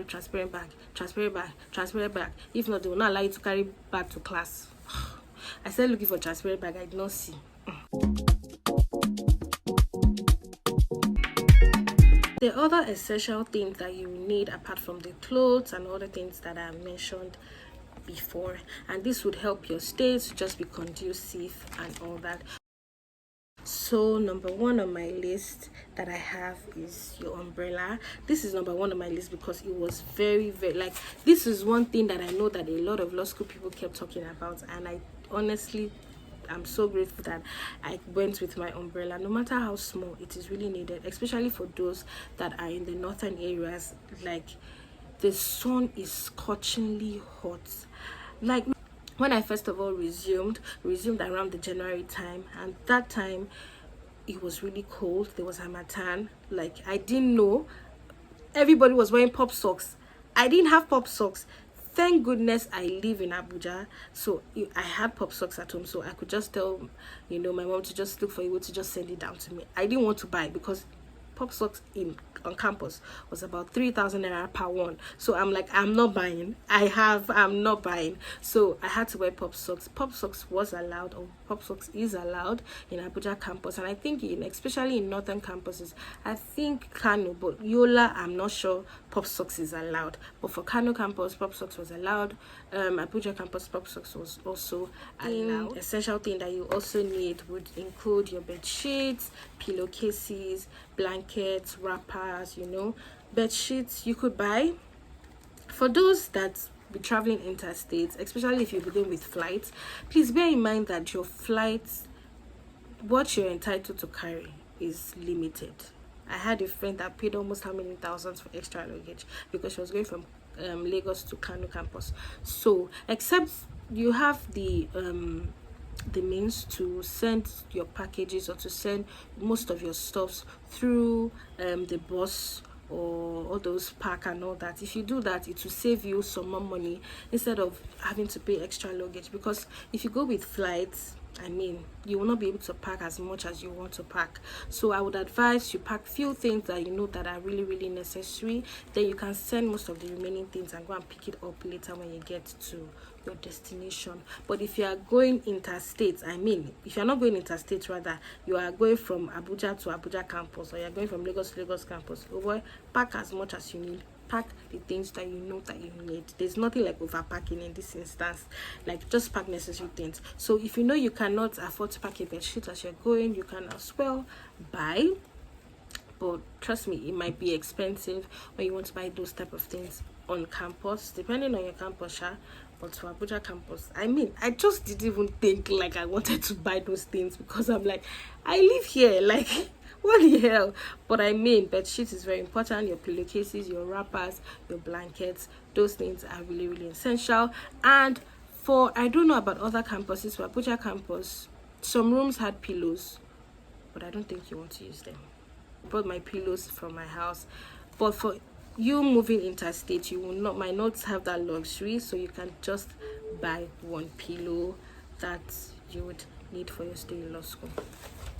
transparent bag, transparent bag, transparent bag. If not, they will not allow you to carry bag to class. I started looking for transparent bag. I did not see. The other essential things that you need apart from the clothes and other things that I mentioned before, and this would help your stay to just be conducive and all that. So number one on my list that I have is your umbrella. This is number one on my list because it was very like, this is one thing that I know that a lot of law school people kept talking about, and I honestly, I'm so grateful that I went with my umbrella. No matter how small, it is really needed, especially for those that are in the northern areas. Like, the sun is scorchingly hot. Like, when I first of all resumed around the January time, and that time it was really cold. There was harmattan. Like, I didn't know. Everybody was wearing pop socks. I didn't have pop socks. Thank goodness I live in Abuja, so I had pop socks at home, so I could just tell my mom to just look for a way to just send it down to me. I didn't want to buy because pop socks on campus was about 3,000 naira per one. So I'm like, I'm not buying. I'm not buying. So I had to wear pop socks. Pop socks was allowed, or pop socks is allowed in Abuja campus, and I think especially in northern campuses. I think Kano, but Yola, I'm not sure pop socks is allowed. But for Kano campus, pop socks was allowed. Abuja campus, pop socks was also allowed. Essential thing that you also need would include your bed sheets, pillowcases, blankets, wrappers, bed sheets you could buy. For those that be traveling interstate, especially if you're dealing with flights, please bear in mind that your flights, what you're entitled to carry is limited. I had a friend that paid almost how many thousands for extra luggage because she was going from Lagos to Kano campus. So except you have the means to send your packages or to send most of your stuffs through the bus or all those pack and all that. If you do that, it will save you some more money instead of having to pay extra luggage, because if you go with flights, you will not be able to pack as much as you want to pack. So I would advise you pack few things that that are really, really necessary. Then you can send most of the remaining things and go and pick it up later when you get to your destination. But if you are going interstate, if you're not going interstate, rather you are going from Abuja to Abuja campus, or you're going from Lagos to Lagos campus, pack as much as you need. Pack the things that you know that you need. There's nothing like overpacking in this instance. Like, just pack necessary things. So if you know you cannot afford to pack a bed sheet as you're going, you can as well buy. But trust me, it might be expensive when you want to buy those type of things on campus, depending on your campus. But for Abuja campus, I just didn't even think like I wanted to buy those things, because I'm like, I live here, like, what the hell? But bed sheets is very important. Your pillowcases, your wrappers, your blankets, those things are really, really essential. And I don't know about other campuses, for Abuja campus, some rooms had pillows, but I don't think you want to use them. I brought my pillows from my house, but for you moving interstate, you might not have that luxury, so you can just buy one pillow that you would need for your stay in law school.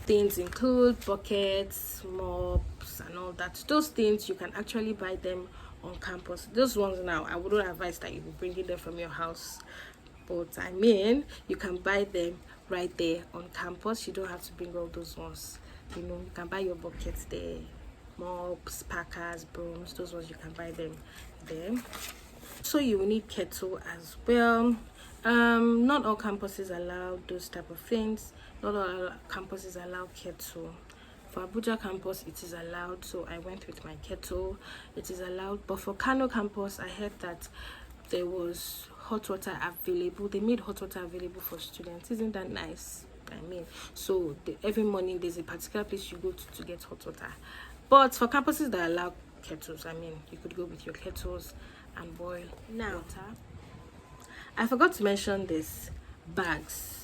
Things include buckets, mops, and all that. Those things you can actually buy them on campus. Those ones now, I wouldn't advise that you be bringing them from your house, but you can buy them right there on campus. You don't have to bring all those ones. You can buy your buckets there, mops, packers, brooms. Those ones you can buy them there. So you will need kettle as well. Not all campuses allow those type of things. Not all campuses allow kettle. For Abuja campus, it is allowed, so I went with my kettle. It is allowed. But for Kano campus, I heard that there was hot water available. They made hot water available for students. Isn't that nice? So every morning there's a particular place you go to get hot water. But for campuses that allow kettles, you could go with your kettles and boil water. I forgot to mention this: bags.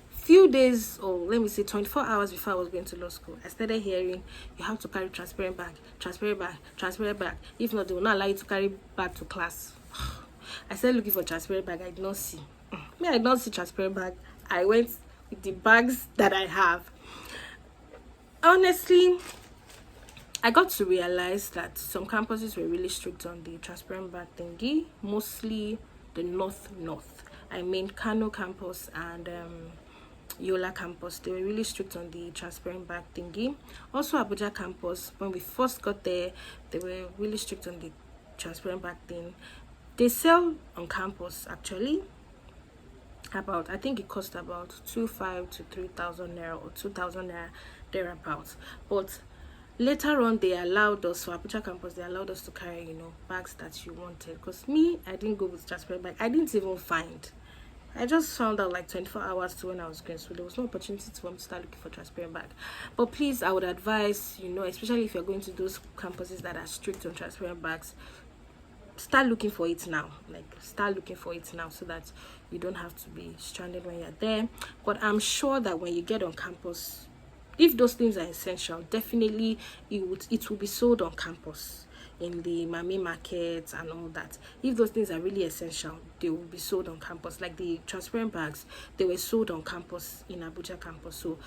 Few days, or let me say 24 hours before I was going to law school, I started hearing you have to carry transparent bag, transparent bag, transparent bag. If not, they will not allow you to carry bag to class. I started looking for transparent bag. I did not see. I did not see transparent bag. I went with the bags that I have. Honestly, I got to realize that some campuses were really strict on the transparent bag thingy, mostly the north. I mean Kano campus and Yola campus. They were really strict on the transparent bag thingy. Also Abuja campus, when we first got there, they were really strict on the transparent bag thing. They sell on campus actually about, I think it cost about 2,500 to 3,000 naira or 2,000 naira thereabouts. But later on, they allowed us, for Abuja campus, they allowed us to carry, bags that you wanted. Because me, I didn't go with transparent bag. I didn't even find. I just found out like 24 hours to when I was going, so there was no opportunity for me to start looking for transparent bag. But please, I would advise, especially if you're going to those campuses that are strict on transparent bags, start looking for it now. Start looking for it now so that you don't have to be stranded when you're there. But I'm sure that when you get on campus, if those things are essential, definitely it will be sold on campus in the mami markets and all that. If those things are really essential, they will be sold on campus. Like the transparent bags, they were sold on campus in Abuja campus, so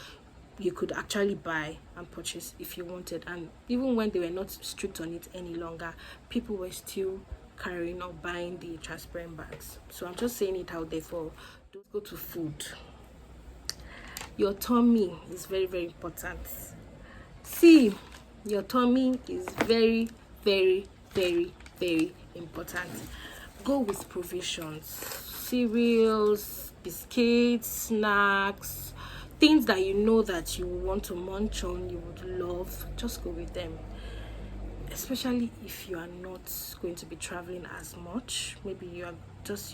you could actually buy and purchase if you wanted. And even when they were not strict on it any longer, people were still carrying or buying the transparent bags. So I'm just saying it out there for those. Go to food. Your tummy is very, very important. See, your tummy is very, very, very, very important. Go with provisions, cereals, biscuits, snacks, things that you know that you want to munch on, you would love. Just go with them, especially if you are not going to be traveling as much. Maybe you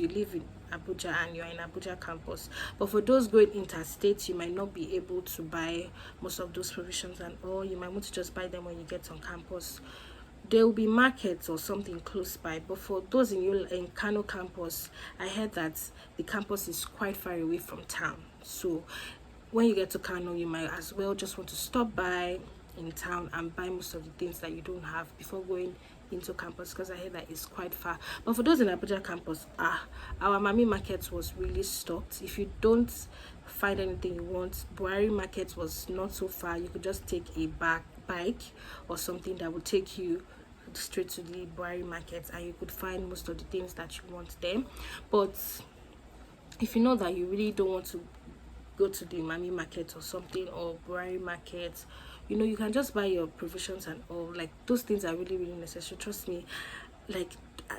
live in Abuja and you're in Abuja campus, but for those going interstate, you might not be able to buy most of those provisions, and or you might want to just buy them when you get on campus. There will be markets or something close by, but for those in Kano campus, I heard that the campus is quite far away from town. So when you get to Kano, you might as well just want to stop by in town and buy most of the things that you don't have before going into campus, because I heard that it's quite far. But for those in Abuja campus, our Mami market was really stocked. If you don't find anything you want, Buhari market was not so far. You could just take a bike or something that would take you straight to the Buhari market, and you could find most of the things that you want there. But if you know that you really don't want to go to the Mami market or something, or Buhari market, you can just buy your provisions and all. Like, those things are really, really necessary. Trust me. Like,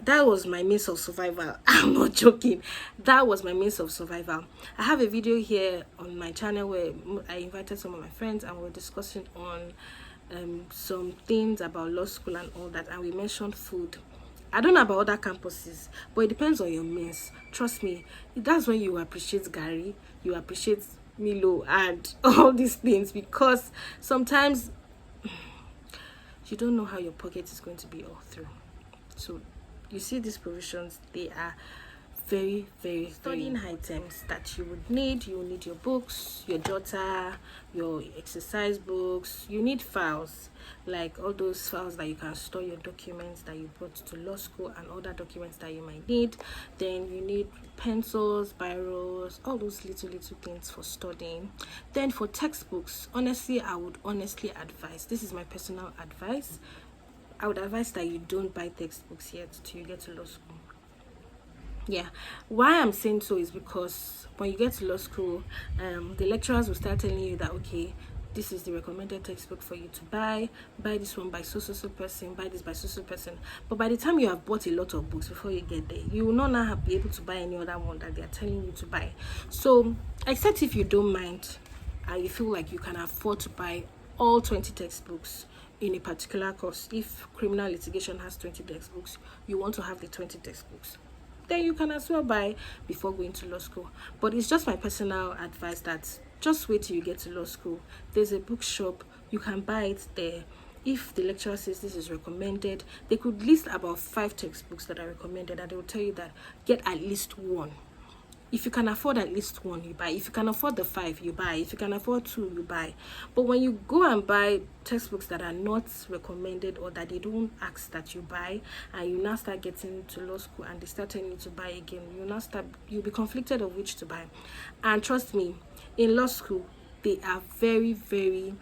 that was my means of survival. I'm not joking. That was my means of survival. I have a video here on my channel where I invited some of my friends and we're discussing on some things about law school and all that, and we mentioned food. I don't know about other campuses, but it depends on your means. Trust me, that's when you appreciate Gary, you appreciate Milo and all these things, because sometimes you don't know how your pocket is going to be all through. So you see these provisions, they are very, very studying items that you would need. You will need your books, your jotter, your exercise books. You need files, like all those files that you can store your documents that you brought to law school and other documents that you might need. Then you need pencils, biros, all those little things for studying. Then for textbooks, honestly, I would advise, this is my personal advice, I would advise that you don't buy textbooks yet till you get to law school. Yeah, why I'm saying so is because when you get to law school, the lecturers will start telling you that, okay, this is the recommended textbook for you to buy this one by so person, buy this by so person. But by the time you have bought a lot of books before you get there, you will not now be able to buy any other one that they are telling you to buy. So except if you don't mind and you feel like you can afford to buy all 20 textbooks in a particular course. If criminal litigation has 20 textbooks, you want to have the 20 textbooks, then you can as well buy before going to law school. But it's just my personal advice that just wait till you get to law school. There's a bookshop, you can buy it there. If the lecturer says this is recommended, they could list about 5 textbooks that are recommended, and they will tell you that get at least one. If you can afford at least one, you buy. If you can afford the 5, you buy. If you can afford 2, you buy. But when you go and buy textbooks that are not recommended or that they don't ask that you buy, and you now start getting to law school and they start telling you to buy again, you'll be conflicted of which to buy. And trust me, in law school, they are very, very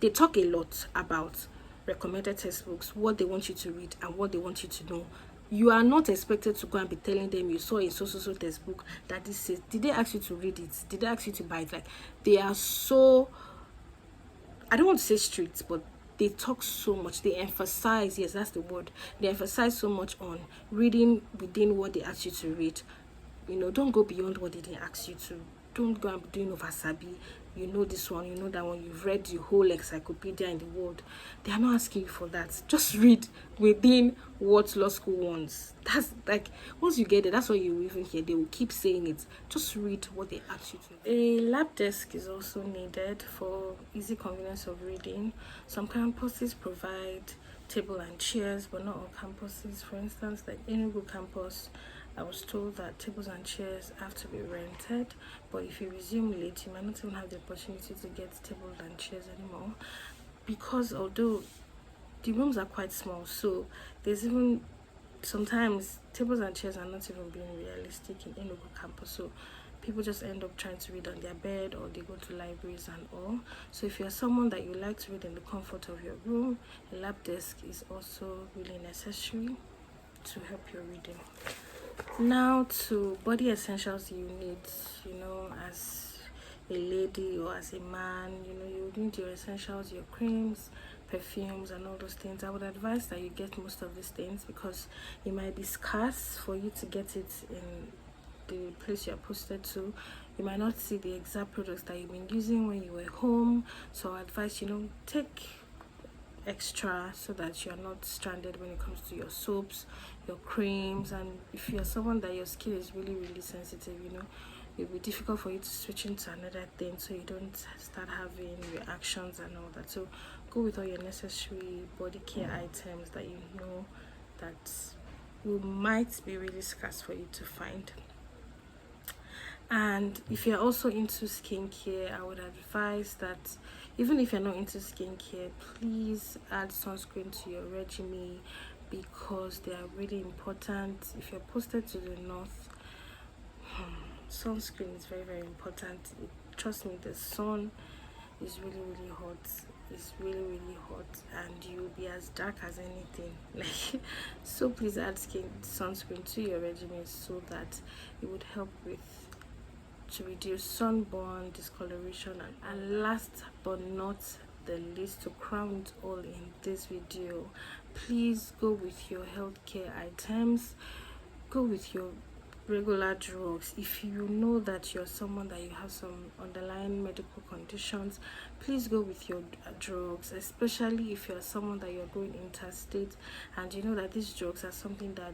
they talk a lot about recommended textbooks, what they want you to read and what they want you to know. You are not expected to go and be telling them you saw a so textbook that this says. Did they ask you to read it? Did they ask you to buy it? Like, they are so, I don't want to say strict, but they talk so much. They emphasize, yes, that's the word. They emphasize so much on reading within what they ask you to read. You know, don't go beyond what they didn't ask you to. Don't go and be doing oversabi. You know this one, you know that one. You've read the whole encyclopedia in the world. They are not asking you for that. Just read within what law school wants. That's like, once you get it, that's what you even hear. They will keep saying it. Just read what they ask you to. A lab desk is also needed for easy convenience of reading. Some campuses provide table and chairs, but not all campuses. For instance, like Enugu campus, I was told that tables and chairs have to be rented, but if you resume late, you might not even have the opportunity to get tables and chairs anymore, because although the rooms are quite small, so there's even sometimes tables and chairs are not even being realistic in Enugu campus, so people just end up trying to read on their bed, or they go to libraries and all. So if you're someone that you like to read in the comfort of your room, a lab desk is also really necessary to help your reading. Now to body essentials you need, you know, as a lady or as a man, you know, you need your essentials, your creams, perfumes and all those things. I would advise that you get most of these things, because it might be scarce for you to get it in the place you're posted to. You might not see the exact products that you've been using when you were home, so I advise, you know, take extra so that you're not stranded when it comes to your soaps, your creams. And if you're someone that your skin is really sensitive, you know, it'll be difficult for you to switch into another thing, so you don't start having reactions and all that. So go with all your necessary body care items that you know that might be really scarce for you to find. And if you're also into skincare, I would advise that even if you're not into skincare, please add sunscreen to your regimen, because they are really important. If you're posted to the north, sunscreen is very important. Trust me, the sun is really hot. It's really hot, and you'll be as dark as anything. Like, so please add sunscreen to your regimen, so that it would help to reduce sunburn, discoloration, and last but not the least, to crown it all in this video, please go with your healthcare items. Go with your regular drugs. If you know that you're someone that you have some underlying medical conditions, please go with your drugs, especially if you're someone that you're going interstate and you know that these drugs are something that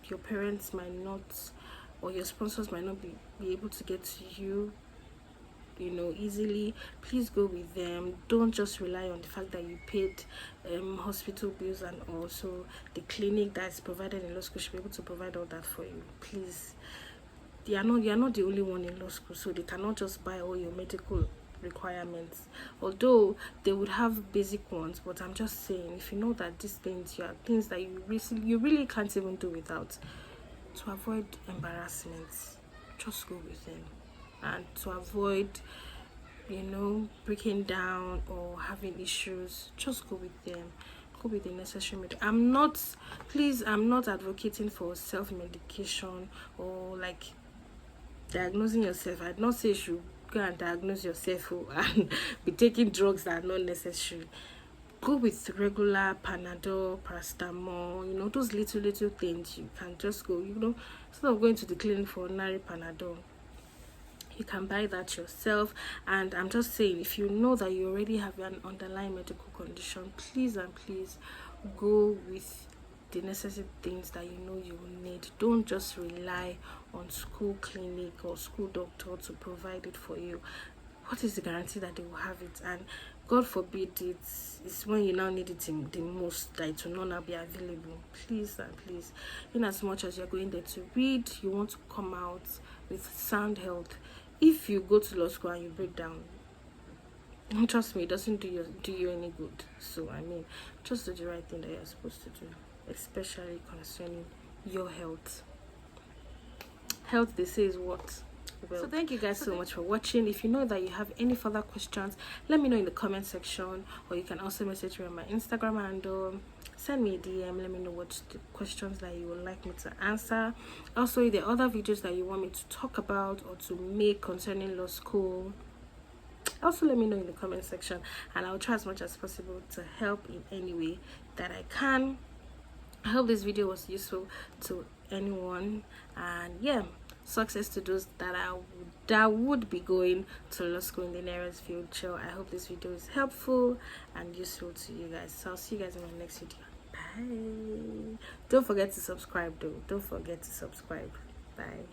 your parents might not, or your sponsors might not be able to get to you, you know, easily. Please go with them. Don't just rely on the fact that you paid hospital bills, and also the clinic that's provided in law school should be able to provide all that for you. Please, you are not the only one in law school, so they cannot just buy all your medical requirements, although they would have basic ones. But I'm just saying, if you know that these things are things that you really can't even do without, to avoid embarrassment, just go with them. And to avoid, you know, breaking down or having issues, just go with them. Go with the necessary I'm not advocating for self-medication or like diagnosing yourself. I'd not say you should go and diagnose yourself and be taking drugs that are not necessary. Go with regular Panadol, paracetamol, you know, those little things. You can just go, you know, instead of going to the clinic for ordinary Panadol, you can buy that yourself. And I'm just saying, if you know that you already have an underlying medical condition, please go with the necessary things that you know you will need. Don't just rely on school clinic or school doctor to provide it for you. What is the guarantee that they will have it? And God forbid it's when you now need it the most that it will not be available. Please and please, in as much as you're going there to read, you want to come out with sound health. If you go to law school and you break down, trust me, it doesn't do you any good. So I mean, just do the right thing that you're supposed to do, especially concerning your health. Health, they say, is what? So thank you guys so much for watching. If you know that you have any further questions, let me know in the comment section, or you can also message me on my Instagram handle. Send me a DM. Let me know what the questions that you would like me to answer. Also, if there are other videos that you want me to talk about or to make concerning law school, also let me know in the comment section, and I'll try as much as possible to help in any way that I can. I hope this video was useful to anyone, and yeah, success to those that would be going to law school in the nearest future. I hope this video is helpful and useful to you guys. So I'll see you guys in my next video. Bye. Don't forget to subscribe though. Don't forget to subscribe. Bye.